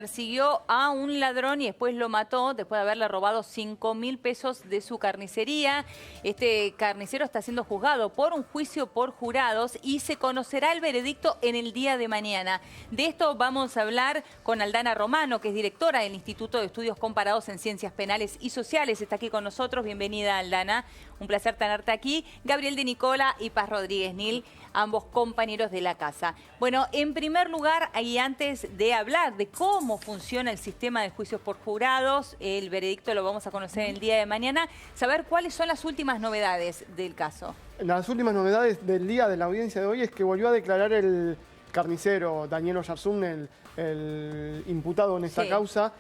Persiguió a un ladrón y después lo mató después de haberle robado 5.000 pesos de su carnicería. Este carnicero está siendo juzgado por un juicio por jurados y se conocerá el veredicto en el día de mañana. De esto vamos a hablar con Aldana Romano, que es directora del Instituto de Estudios Comparados en Ciencias Penales y Sociales. Está aquí con nosotros. Bienvenida, Aldana. Un placer tenerte aquí. Gabriel de Nicola y Paz Rodríguez Nil, ambos compañeros de la casa. Bueno, en primer lugar, y antes de hablar de cómo funciona el sistema de juicios por jurados, el veredicto lo vamos a conocer el día de mañana, saber cuáles son las últimas novedades del caso. Las últimas novedades del día de la audiencia de hoy es que volvió a declarar el carnicero Daniel Oyarzún, el imputado en esta causa.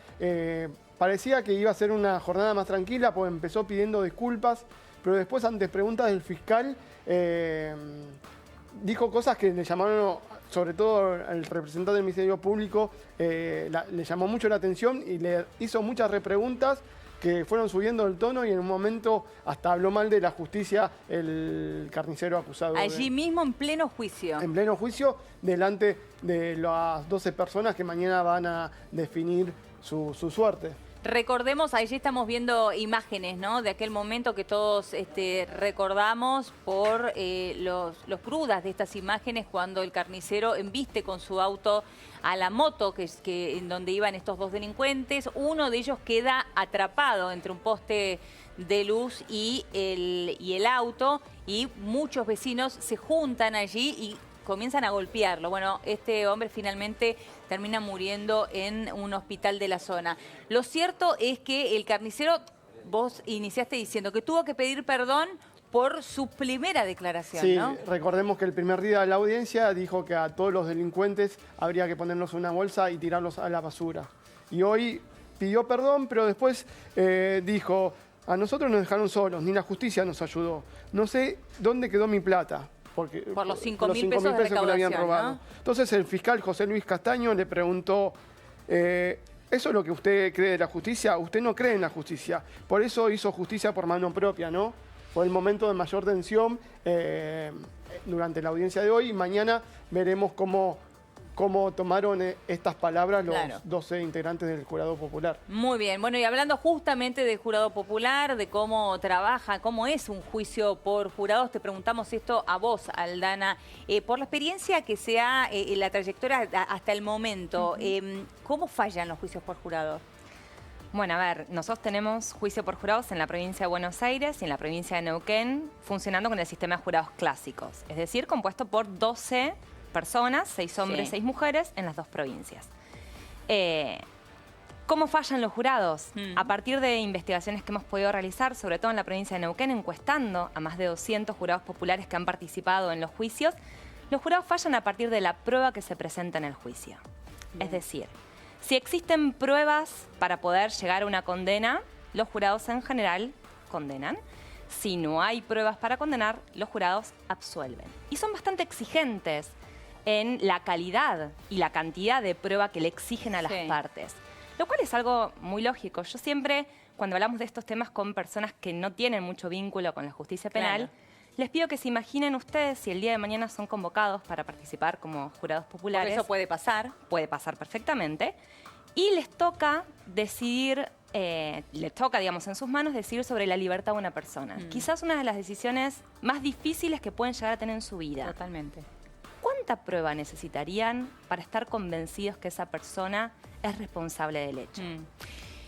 Parecía que iba a ser una jornada más tranquila, pues empezó pidiendo disculpas, pero después, ante preguntas del fiscal, dijo cosas que le llamaron, sobre todo al representante del Ministerio Público, le llamó mucho la atención y le hizo muchas repreguntas que fueron subiendo el tono, y en un momento hasta habló mal de la justicia el carnicero acusado. Allí mismo, en pleno juicio. En pleno juicio, delante de las 12 personas que mañana van a definir su suerte. Recordemos, allí estamos viendo imágenes, ¿no?, de aquel momento que todos recordamos por los crudas de estas imágenes, cuando el carnicero embiste con su auto a la moto en donde iban estos dos delincuentes. Uno de ellos queda atrapado entre un poste de luz y el auto, y muchos vecinos se juntan allí y comienzan a golpearlo. Bueno, este hombre finalmente termina muriendo en un hospital de la zona. Lo cierto es que el carnicero, vos iniciaste diciendo que tuvo que pedir perdón por su primera declaración, sí, ¿no? Recordemos que el primer día de la audiencia dijo que a todos los delincuentes habría que ponerlos en una bolsa y tirarlos a la basura. Y hoy pidió perdón, pero después dijo: a nosotros nos dejaron solos, ni la justicia nos ayudó. No sé dónde quedó mi plata. Por los 5.000 pesos de recaudación, que le habían robado, ¿no? Entonces el fiscal José Luis Castaño le preguntó: ¿eso es lo que usted cree de la justicia? Usted no cree en la justicia, por eso hizo justicia por mano propia, ¿no? Fue el momento de mayor tensión durante la audiencia de hoy, y mañana veremos cómo tomaron estas palabras los 12 integrantes del jurado popular. Muy bien. Bueno, y hablando justamente del jurado popular, de cómo trabaja, cómo es un juicio por jurados, te preguntamos esto a vos, Aldana. Por la experiencia que sea la trayectoria hasta el momento, ¿cómo fallan los juicios por jurados? Bueno, a ver, nosotros tenemos juicio por jurados en la provincia de Buenos Aires y en la provincia de Neuquén, funcionando con el sistema de jurados clásicos, es decir, compuesto por 12 personas, 6 hombres, 6 mujeres, en las dos provincias. ¿Cómo fallan los jurados? A partir de investigaciones que hemos podido realizar, sobre todo en la provincia de Neuquén, encuestando a más de 200 jurados populares que han participado en los juicios, los jurados fallan a partir de la prueba que se presenta en el juicio. Es decir, si existen pruebas para poder llegar a una condena, los jurados en general condenan. Si no hay pruebas para condenar, los jurados absuelven. Y son bastante exigentes en la calidad y la cantidad de prueba que le exigen a las partes. Lo cual es algo muy lógico. Yo siempre, cuando hablamos de estos temas con personas que no tienen mucho vínculo con la justicia penal, les pido que se imaginen ustedes si el día de mañana son convocados para participar como jurados populares. Porque eso puede pasar. Puede pasar perfectamente. Y les toca decidir, les toca, digamos, en sus manos decidir sobre la libertad de una persona. Quizás una de las decisiones más difíciles que pueden llegar a tener en su vida. Totalmente. ¿Cuánta prueba necesitarían para estar convencidos que esa persona es responsable del hecho?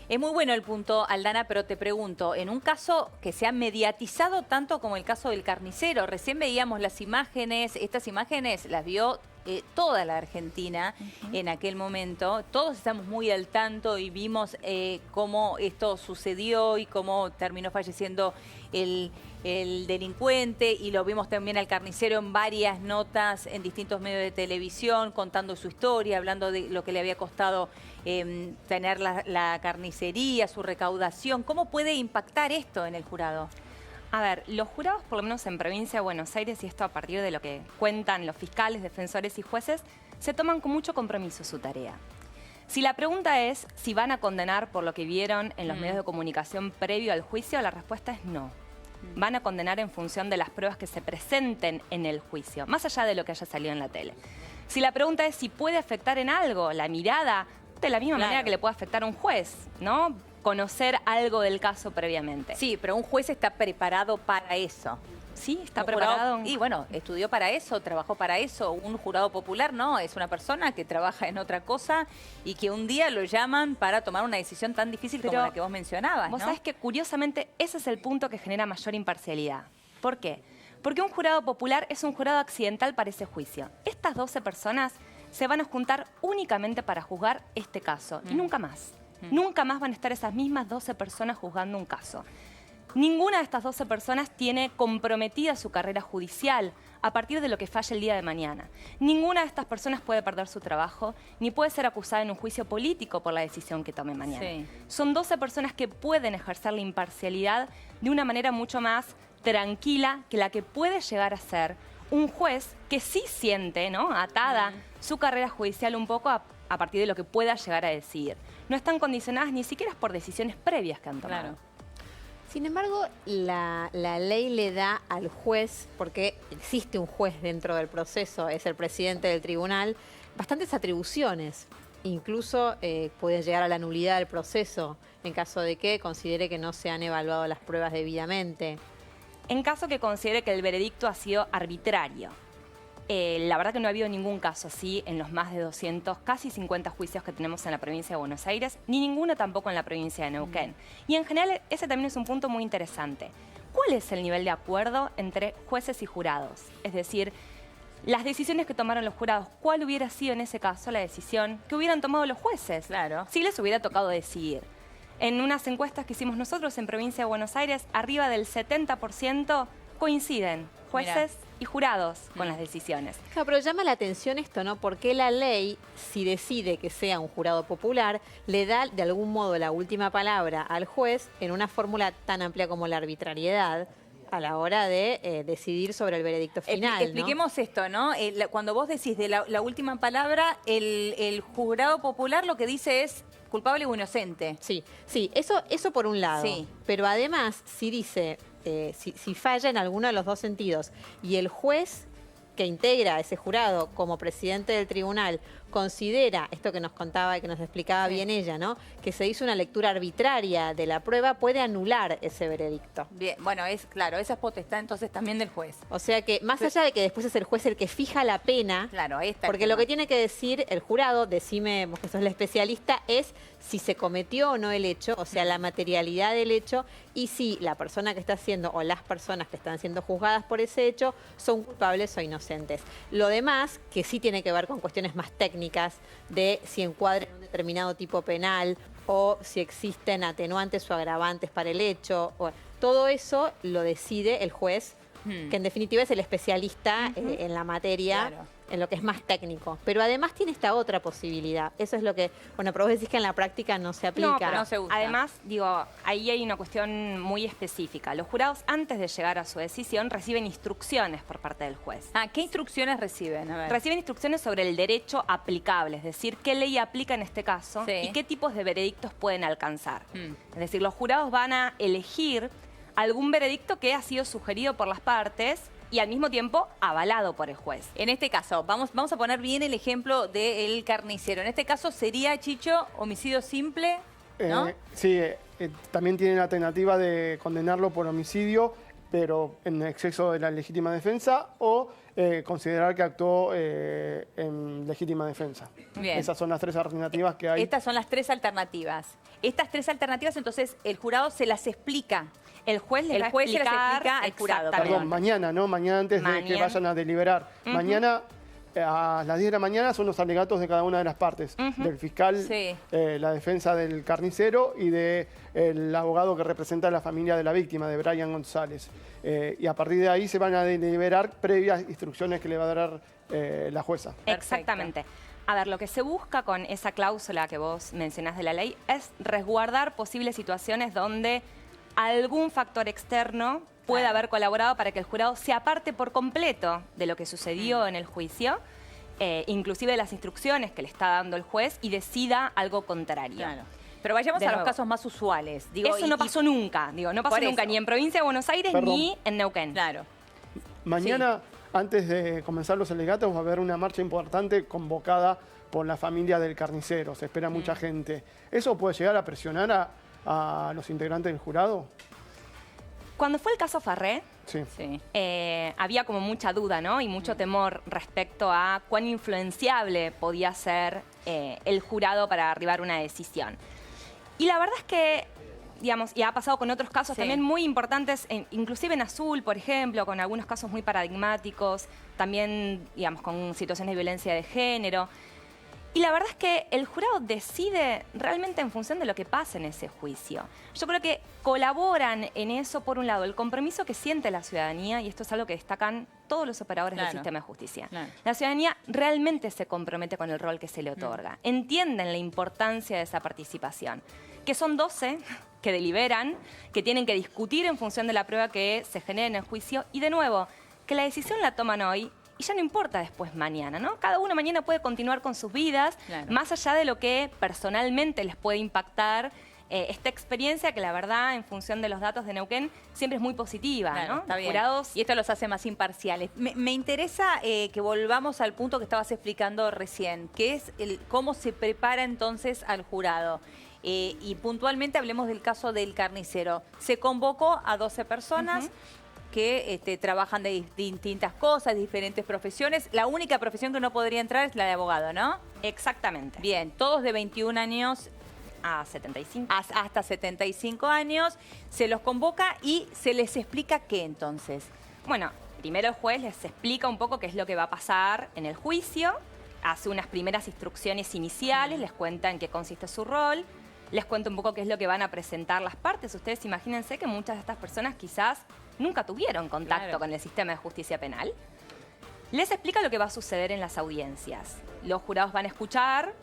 Es muy bueno el punto, Aldana, pero te pregunto, en un caso que se ha mediatizado tanto como el caso del carnicero, recién veíamos las imágenes, estas imágenes las vio toda la Argentina en aquel momento. Todos estamos muy al tanto y vimos cómo esto sucedió y cómo terminó falleciendo el delincuente, y lo vimos también al carnicero en varias notas en distintos medios de televisión, contando su historia, hablando de lo que le había costado tener la carnicería, su recaudación. ¿Cómo puede impactar esto en el jurado? A ver, los jurados, por lo menos en provincia de Buenos Aires, y esto a partir de lo que cuentan los fiscales, defensores y jueces, se toman con mucho compromiso su tarea. Si la pregunta es si van a condenar por lo que vieron en los medios de comunicación previo al juicio, la respuesta es no. Van a condenar en función de las pruebas que se presenten en el juicio, más allá de lo que haya salido en la tele. Si la pregunta es si puede afectar en algo la mirada de la misma manera que le puede afectar a un juez, ¿no? Conocer algo del caso previamente. Sí, pero un juez está preparado para eso. Sí, está Un preparado. jurado, y bueno, estudió para eso, trabajó para eso. Un jurado popular no, es una persona que trabaja en otra cosa y que un día lo llaman para tomar una decisión tan difícil como la que vos mencionabas, Vos ¿no? sabés que curiosamente ese es el punto que genera mayor imparcialidad. ¿Por qué? Porque un jurado popular es un jurado accidental para ese juicio. Estas 12 personas se van a juntar únicamente para juzgar este caso y nunca más. Nunca más van a estar esas mismas 12 personas juzgando un caso. Ninguna de estas 12 personas tiene comprometida su carrera judicial a partir de lo que falle el día de mañana. Ninguna de estas personas puede perder su trabajo ni puede ser acusada en un juicio político por la decisión que tome mañana. Sí. Son 12 personas que pueden ejercer la imparcialidad de una manera mucho más tranquila que la que puede llegar a ser un juez que sí siente, ¿no?, atada su carrera judicial un poco a partir de lo que pueda llegar a decidir. No están condicionadas ni siquiera por decisiones previas que han tomado. Claro. Sin embargo, la ley le da al juez, porque existe un juez dentro del proceso, es el presidente del tribunal, bastantes atribuciones. Incluso puede llegar a la nulidad del proceso en caso de que considere que no se han evaluado las pruebas debidamente. En caso que considere que el veredicto ha sido arbitrario. La verdad que no ha habido ningún caso así en los más de 200, casi 50 juicios que tenemos en la provincia de Buenos Aires, ni ninguno tampoco en la provincia de Neuquén. Y en general ese también es un punto muy interesante. ¿Cuál es el nivel de acuerdo entre jueces y jurados? Es decir, las decisiones que tomaron los jurados, ¿cuál hubiera sido en ese caso la decisión que hubieran tomado los jueces? Claro. Si les hubiera tocado decidir. En unas encuestas que hicimos nosotros en provincia de Buenos Aires, arriba del 70% coinciden jueces y jurados con las decisiones. Claro, pero llama la atención esto, ¿no? Porque la ley, si decide que sea un jurado popular, le da de algún modo la última palabra al juez en una fórmula tan amplia como la arbitrariedad a la hora de decidir sobre el veredicto final, ¿no? Expliquemos esto, ¿no? Cuando vos decís de la última palabra, el jurado popular lo que dice es culpable o inocente. Sí, sí, eso por un lado. Sí. Pero además, si dice, si falla en alguno de los dos sentidos y el juez que integra ese jurado como presidente del tribunal considera, esto que nos contaba y que nos explicaba bien ella, ¿no?, que se hizo una lectura arbitraria de la prueba, puede anular ese veredicto. Bien, bueno, claro, esa es potestad entonces también del juez. O sea que, más allá de que después es el juez el que fija la pena, Claro, ahí está. porque lo que tiene que decir el jurado, decime vos que sos el especialista, es si se cometió o no el hecho, o sea, la materialidad del hecho, y si la persona que está haciendo o las personas que están siendo juzgadas por ese hecho son culpables o inocentes. Lo demás, que sí tiene que ver con cuestiones más técnicas, de si encuadra en un determinado tipo penal o si existen atenuantes o agravantes para el hecho, todo eso lo decide el juez, que en definitiva es el especialista en la materia, Claro. en lo que es más técnico. Pero además tiene esta otra posibilidad. Eso es lo que, bueno, pero vos decís que en la práctica no se aplica. No, pero no se usa. además, digo, ahí hay una cuestión muy específica. Los jurados, antes de llegar a su decisión, reciben instrucciones por parte del juez. ¿Qué instrucciones reciben? A ver. Reciben instrucciones sobre el derecho aplicable, es decir, qué ley aplica en este caso Sí. y qué tipos de veredictos pueden alcanzar. Es decir, los jurados van a elegir algún veredicto que ha sido sugerido por las partes y al mismo tiempo avalado por el juez. En este caso, vamos a poner bien el ejemplo del carnicero. En este caso sería, Chicho, homicidio simple, ¿no? Sí, también tiene la alternativa de condenarlo por homicidio, pero en exceso de la legítima defensa, o considerar que actuó en legítima defensa. Bien. Esas son las tres alternativas que hay. Estas son las tres alternativas. Estas tres alternativas, entonces, el jurado se las explica. El juez les El va a juez se las explicar explica al jurado, exactamente. Perdón, mañana, ¿no? Mañana antes de que Mañana. vayan a deliberar. Mañana, a las 10 de la mañana, son los alegatos de cada una de las partes. Del fiscal, Sí. la defensa del carnicero y del abogado que representa a la familia de la víctima, de Brian González. Y a partir de ahí se van a deliberar previas instrucciones que le va a dar la jueza. Exactamente. A ver, lo que se busca con esa cláusula que vos mencionás de la ley es resguardar posibles situaciones donde algún factor externo pueda haber colaborado para que el jurado se aparte por completo de lo que sucedió en el juicio, inclusive de las instrucciones que le está dando el juez, y decida algo contrario. Claro. Pero vayamos De a los nuevo. casos más usuales. Digo, Eso no pasó nunca, no pasó Por nunca, eso. ni en provincia de Buenos Aires Perdón. ni en Neuquén. Claro. Mañana, antes de comenzar los alegatos, va a haber una marcha importante convocada por la familia del carnicero, se espera mucha gente. ¿Eso puede llegar a presionar a los integrantes del jurado? Cuando fue el caso Farré, Sí. Sí. había como mucha duda, ¿no? Y mucho temor respecto a cuán influenciable podía ser el jurado para arribar a una decisión. Y la verdad es que, digamos, y ha pasado con otros casos Sí. también muy importantes, inclusive en Azul, por ejemplo, con algunos casos muy paradigmáticos, también, digamos, con situaciones de violencia de género. Y la verdad es que el jurado decide realmente en función de lo que pasa en ese juicio. Yo creo que colaboran en eso, por un lado, el compromiso que siente la ciudadanía, y esto es algo que destacan todos los operadores del Claro. sistema de justicia. Claro. La ciudadanía realmente se compromete con el rol que se le otorga. Entienden la importancia de esa participación, que son 12 que deliberan, que tienen que discutir en función de la prueba que se genera en el juicio, y de nuevo, que la decisión la toman hoy y ya no importa después mañana, ¿no? Cada uno mañana puede continuar con sus vidas, Claro. más allá de lo que personalmente les puede impactar esta experiencia, que la verdad, en función de los datos de Neuquén, siempre es muy positiva, Claro, ¿no? está Los bien. jurados... Y esto los hace más imparciales. Me interesa que volvamos al punto que estabas explicando recién, que es cómo se prepara entonces al jurado. Y puntualmente hablemos del caso del carnicero. Se convocó a 12 personas que trabajan de distintas cosas, diferentes profesiones. La única profesión que no podría entrar es la de abogado, ¿no? Exactamente. Bien, todos de 21 años A 75. hasta 75 años. Se los convoca y se les explica qué entonces. Bueno, primero el juez les explica un poco qué es lo que va a pasar en el juicio, hace unas primeras instrucciones iniciales, les cuenta en qué consiste su rol, les cuenta un poco qué es lo que van a presentar las partes. Ustedes imagínense que muchas de estas personas quizás nunca tuvieron contacto Claro. con el sistema de justicia penal. Les explica lo que va a suceder en las audiencias. Los jurados van a escuchar,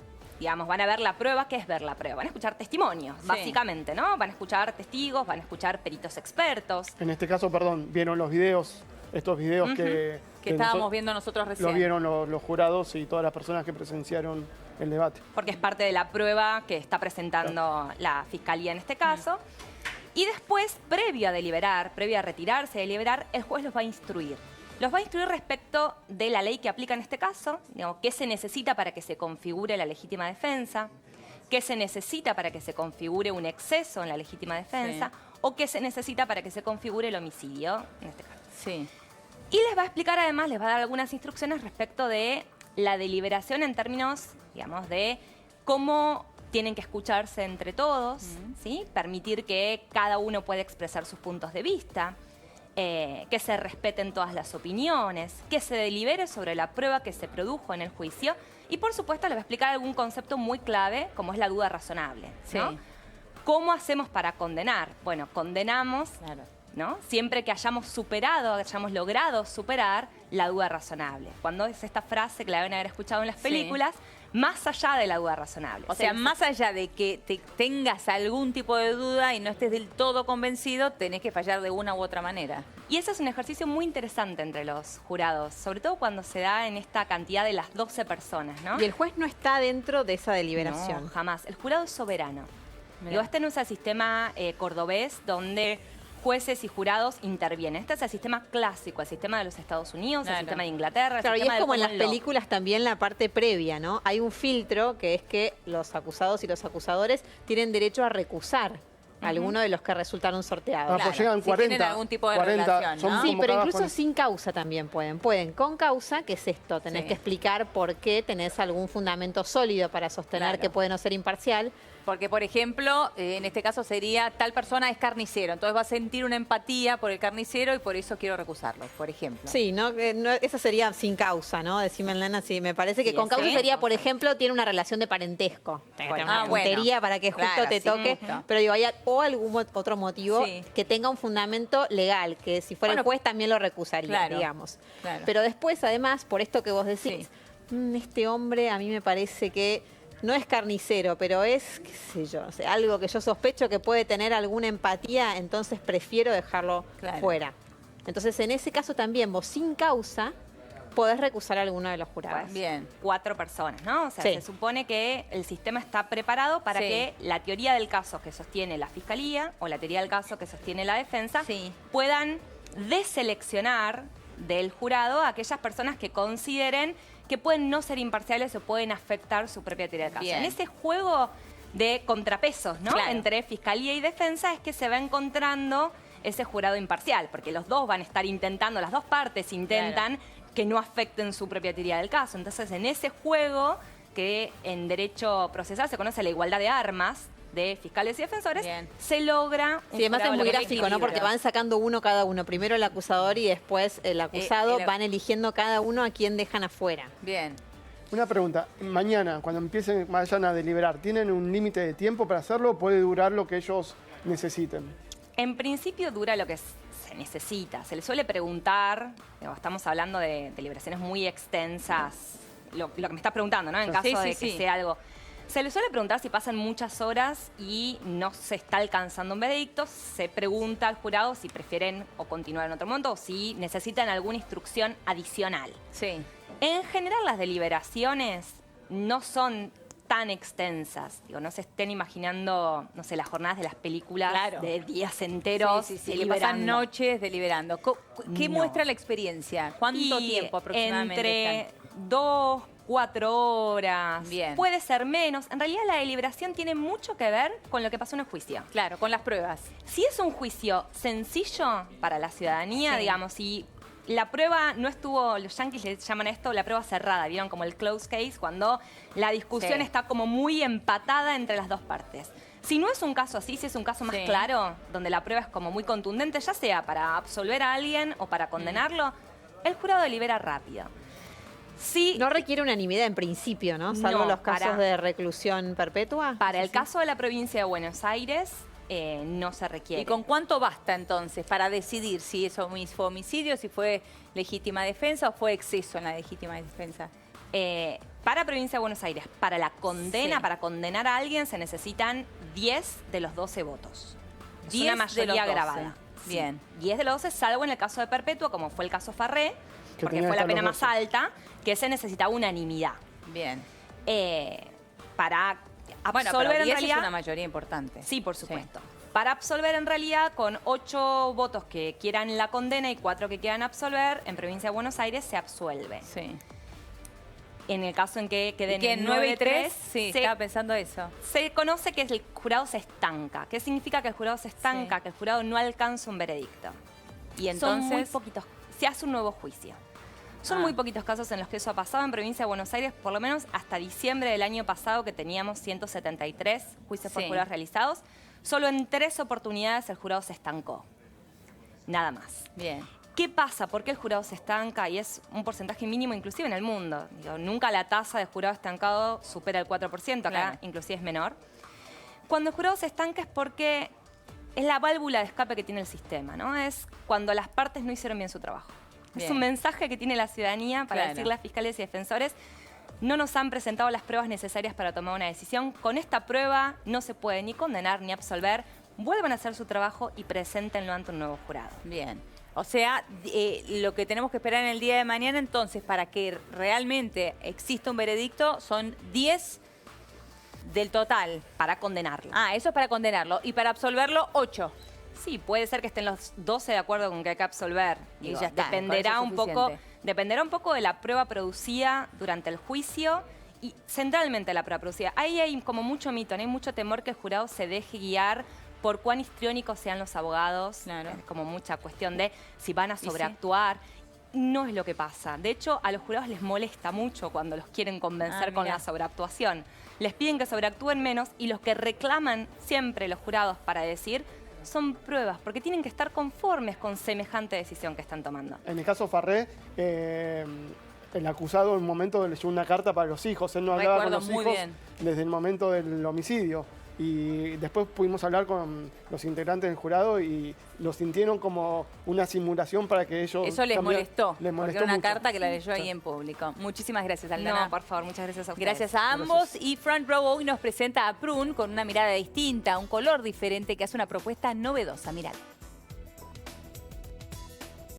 digamos, van a ver la prueba. ¿Qué es ver la prueba? Van a escuchar testimonios, Sí. básicamente, ¿no? Van a escuchar testigos, van a escuchar peritos expertos. En este caso, perdón, vieron los videos, estos videos que estábamos nosotros- viendo nosotros recién. Lo vieron los jurados y todas las personas que presenciaron el debate. Porque es parte de la prueba que está presentando la fiscalía en este caso. Y después, previo a deliberar, previo a retirarse de deliberar, el juez los va a instruir. Los va a instruir respecto de la ley que aplica en este caso, digamos, qué se necesita para que se configure la legítima defensa, qué se necesita para que se configure un exceso en la legítima defensa, o qué se necesita para que se configure el homicidio, en este caso. Sí. Y les va a explicar además, les va a dar algunas instrucciones respecto de la deliberación en términos, digamos, de cómo tienen que escucharse entre todos, ¿sí? Permitir que cada uno pueda expresar sus puntos de vista, que se respeten todas las opiniones, que se delibere sobre la prueba que se produjo en el juicio y, por supuesto, les va a explicar algún concepto muy clave, como es la duda razonable, ¿no? Sí. ¿Cómo hacemos para condenar? Bueno, condenamos, Claro. ¿no? Siempre que hayamos superado, hayamos logrado superar la duda razonable. Cuando es esta frase que la deben haber escuchado en las Sí. películas, más allá de la duda razonable. O sea, más allá de que tengas algún tipo de duda y no estés del todo convencido, tenés que fallar de una u otra manera. Y ese es un ejercicio muy interesante entre los jurados, sobre todo cuando se da en esta cantidad de las 12 personas, ¿no? Y el juez no está dentro de esa deliberación. No, jamás. El jurado es soberano. Mirá. Digo, este no es el sistema cordobés donde jueces y jurados intervienen. Este es el sistema clásico, el sistema de los Estados Unidos, Claro. el sistema de Inglaterra, el Claro, y sistema es del como en las common law. películas también la parte previa, ¿no? Hay un filtro que es que los acusados y los acusadores tienen derecho a recusar a alguno de los que resultaron sorteados. Ah, Claro, pues llegan si 40. tienen algún tipo de 40, relación, son ¿no? Sí, pero convocadas incluso con- sin causa también pueden. Pueden con causa, que es esto, tenés Sí. que explicar por qué tenés algún fundamento sólido para sostener Claro. que puede no ser imparcial. Porque, por ejemplo, en este caso sería tal persona es carnicero, entonces va a sentir una empatía por el carnicero y por eso quiero recusarlo, por ejemplo. Sí, ¿no? Esa sería sin causa, ¿no? Decime, Lana, sí, me parece que Sí, con causa ¿sí? sería, por ejemplo, tiene una relación de parentesco. Bueno, Una bueno. tontería para que justo Claro, te sí, toque. justo. Pero digo, hay o algún otro motivo Sí. que tenga un fundamento legal, que si fuera Bueno, el juez también lo recusaría, claro, digamos. claro. Pero después, además, por esto que vos decís, este hombre a mí me parece que no es carnicero, pero es, qué sé yo, o sea, algo que yo sospecho que puede tener alguna empatía, entonces prefiero dejarlo Claro. fuera. Entonces, en ese caso también, vos sin causa podés recusar a alguno de los jurados. Bien. 4 personas, ¿no? O sea, Sí. se supone que el sistema está preparado para Sí. que la teoría del caso que sostiene la fiscalía o la teoría del caso que sostiene la defensa Sí. puedan deseleccionar del jurado a aquellas personas que consideren que pueden no ser imparciales o pueden afectar su propia teoría del caso. Bien. En ese juego de contrapesos, ¿no? Claro. Entre fiscalía y defensa es que se va encontrando ese jurado imparcial, porque los dos van a estar intentando, las dos partes intentan que no afecten su propia teoría del caso. Entonces, en ese juego, que en derecho procesal se conoce la igualdad de armas de fiscales y defensores, Bien. se logra un Sí, además es jurado muy de gráfico, ¿no? Porque van sacando uno cada uno. Primero el acusador y después el acusado. Van eligiendo cada uno a quién dejan afuera. Bien. Una pregunta. Mañana, cuando vayan a deliberar, ¿tienen un límite de tiempo para hacerlo o puede durar lo que ellos necesiten? En principio dura lo que se necesita. Se le suele preguntar, estamos hablando de deliberaciones muy extensas, lo que me estás preguntando, ¿no? En caso de que sea algo. Se le suele preguntar si pasan muchas horas y no se está alcanzando un veredicto. Se pregunta al jurado si prefieren o continuar en otro momento o si necesitan alguna instrucción adicional. Sí. En general, las deliberaciones no son tan extensas. Digo, no se estén imaginando, no sé, las jornadas de las películas de días enteros Sí, que deliberando. pasan noches deliberando. ¿Qué No. muestra la experiencia? ¿Cuánto tiempo aproximadamente Entre 2, 4 horas. Bien. Puede ser menos. En realidad, la deliberación tiene mucho que ver con lo que pasó en el juicio. Claro, con las pruebas. Si es un juicio sencillo para la ciudadanía, Sí. digamos, si la prueba no estuvo, los yanquis le llaman a esto la prueba cerrada, ¿vieron? Como el close case, cuando la discusión está como muy empatada entre las dos partes. Si no es un caso así, si es un caso más claro, donde la prueba es como muy contundente, ya sea para absolver a alguien o para condenarlo, el jurado delibera rápido. Sí, No requiere unanimidad en principio, ¿no? Salvo No, los casos para- de reclusión perpetua. para el caso de la provincia de Buenos Aires, no se requiere. ¿Y con cuánto basta entonces para decidir si eso fue homicidio, si fue legítima defensa o fue exceso en la legítima defensa? Para provincia de Buenos Aires, para la condena, Sí. para condenar a alguien, se necesitan 10 de los 12 votos. Es 10 una de mayoría los 12. grabada. Sí. Bien. 10 de los 12, salvo en el caso de Perpetua, como fue el caso Farré, Que porque tenía fue que la pena estar los más alta, que se necesitaba unanimidad. Bien. Para Bueno, absolver pero en 10 realidad... es una mayoría importante. Sí, por supuesto. Para absolver en realidad, con 8 votos que quieran la condena y 4 que quieran absolver, en provincia de Buenos Aires se absuelve. Sí. En el caso en que queden Que en 9 y 3, sí, se estaba pensando eso. Se conoce que el jurado se estanca. ¿Qué significa que el jurado se estanca? Sí. Que el jurado no alcanza un veredicto. Y Son muy entonces, poquitos. Se hace un nuevo juicio. Son Ah. muy poquitos casos en los que eso ha pasado en provincia de Buenos Aires, por lo menos hasta diciembre del año pasado, que teníamos 173 juicios por Sí. jurados realizados. Solo en 3 oportunidades el jurado se estancó. Nada más. bien. ¿Qué pasa? ¿Por qué el jurado se estanca? Y es un porcentaje mínimo inclusive en el mundo. Digo, nunca la tasa de jurado estancado supera el 4%, acá Claro. inclusive es menor. Cuando el jurado se estanca es porque es la válvula de escape que tiene el sistema, ¿no? Es cuando las partes no hicieron bien su trabajo. Bien. Es un mensaje que tiene la ciudadanía para Claro. decirle a fiscales y defensores: no nos han presentado las pruebas necesarias para tomar una decisión. Con esta prueba no se puede ni condenar ni absolver. Vuelvan a hacer su trabajo y preséntenlo ante un nuevo jurado. Bien. O sea, lo que tenemos que esperar en el día de mañana entonces para que realmente exista un veredicto son 10 del total. Para condenarlo. Ah, eso es para condenarlo. Y para absolverlo, 8. Sí, puede ser que estén los 12 de acuerdo con que hay que absolver. Y Digo, ya está, dependerá con eso un es poco, suficiente. dependerá un poco de la prueba producida durante el juicio y centralmente la prueba producida. Ahí hay como mucho mito, ¿no? Hay mucho temor que el jurado se deje guiar por cuán histriónicos sean los abogados. Claro. Es como mucha cuestión de si van a sobreactuar. No es lo que pasa. De hecho, a los jurados les molesta mucho cuando los quieren convencer con mirá. la sobreactuación. Les piden que sobreactúen menos y los que reclaman siempre los jurados para decir son pruebas, porque tienen que estar conformes con semejante decisión que están tomando. En el caso Farré, el acusado en un momento leyó una carta para los hijos. Él no hablaba con Recuerdo los muy hijos bien. desde el momento del homicidio. Y después pudimos hablar con los integrantes del jurado y lo sintieron como una simulación para que ellos... Eso les molestó. Les Porque molestó era una mucho. carta que la leyó ahí Sí. en público. Muchísimas gracias, Aldana. No, por favor, muchas gracias a ustedes. Gracias a ambos. Y Front Row hoy nos presenta a Prun con una mirada distinta, un color diferente que hace una propuesta novedosa. Mirad.